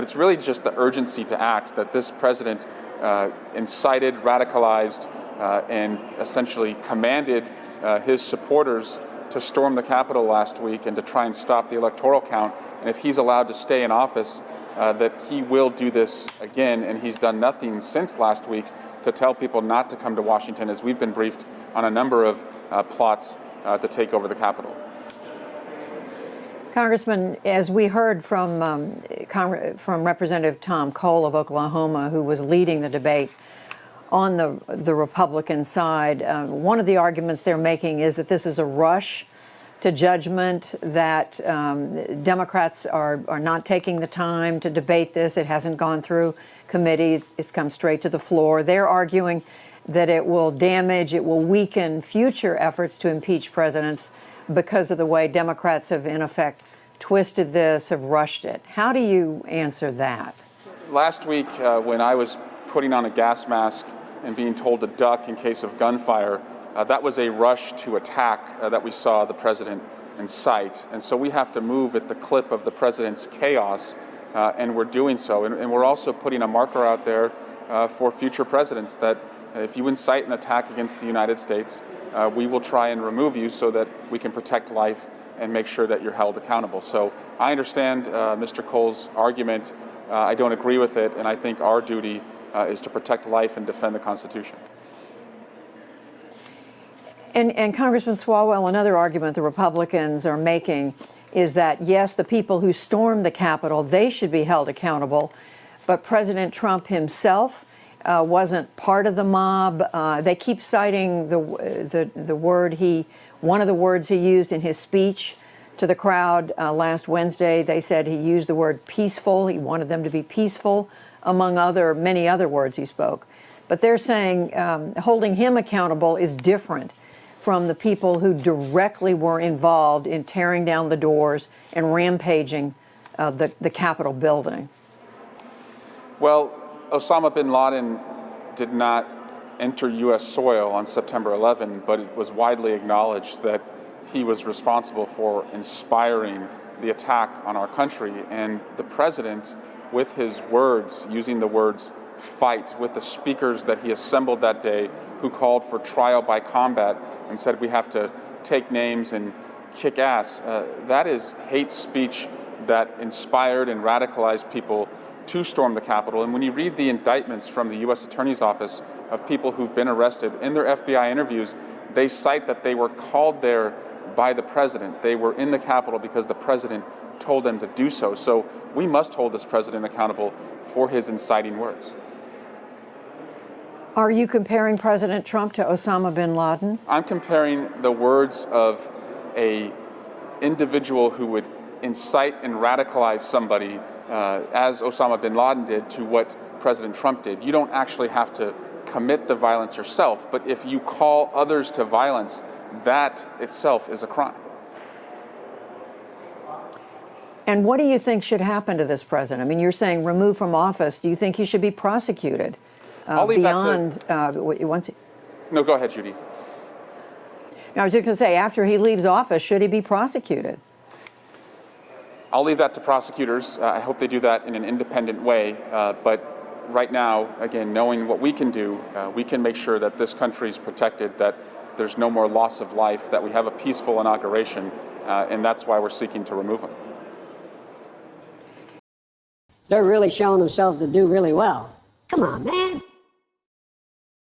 it's really just the urgency to act that this president incited, radicalized, and essentially commanded his supporters to storm the Capitol last week and to try and stop the electoral count. And if he's allowed to stay in office, that he will do this again, and he's done nothing since last week to tell people not to come to Washington, as we've been briefed on a number of plots to take over the Capitol. Congressman, as we heard from Representative Tom Cole of Oklahoma, who was leading the debate on the Republican side, one of the arguments they're making is that this is a rush to judgment, that Democrats are not taking the time to debate this. It hasn't gone through committee. It's come straight to the floor. They're arguing that it will damage, it will weaken future efforts to impeach presidents because of the way Democrats have, in effect, twisted this, have rushed it. How do you answer that? Last week, when I was putting on a gas mask and being told to duck in case of gunfire, that was a rush to attack that we saw the president incite. And so we have to move at the clip of the president's chaos, and we're doing so. And we're also putting a marker out there for future presidents that if you incite an attack against the United States, we will try and remove you so that we can protect life and make sure that you're held accountable. So I understand Mr. Cole's argument. I don't agree with it, and I think our duty is to protect life and defend the Constitution. And Congressman Swalwell, another argument the Republicans are making is that, yes, the people who stormed the Capitol, they should be held accountable, but President Trump himself wasn't part of the mob. They keep citing the word one of the words he used in his speech to the crowd last Wednesday. They said he used the word peaceful. He wanted them to be peaceful, among many other words he spoke. But they're saying holding him accountable is different from the people who directly were involved in tearing down the doors and rampaging the Capitol building. Well, Osama bin Laden did not enter U.S. soil on September 11, but it was widely acknowledged that he was responsible for inspiring the attack on our country. And the president, with his words, using the words fight, with the speakers that he assembled that day who called for trial by combat and said we have to take names and kick ass, that is hate speech that inspired and radicalized people to storm the Capitol. And when you read the indictments from the U.S. Attorney's Office of people who've been arrested, in their FBI interviews, they cite that they were called there by the president. They were in the Capitol because the president told them to do so. So we must hold this president accountable for his inciting words. Are you comparing President Trump to Osama bin Laden? I'm comparing the words of an individual who would incite and radicalize somebody as Osama bin Laden did to what President Trump did. You don't actually have to commit the violence yourself, but if you call others to violence, that itself is a crime. And what do you think should happen to this president? I mean, you're saying removed from office. Do you think he should be prosecuted beyond once? No, go ahead, Judy. No, I was just going to say, after he leaves office, should he be prosecuted? I'll leave that to prosecutors. I hope they do that in an independent way. But right now, again, knowing what we can do, we can make sure that this country is protected, that there's no more loss of life, that we have a peaceful inauguration, and that's why we're seeking to remove him. They're really showing themselves to do really well. Come on, man.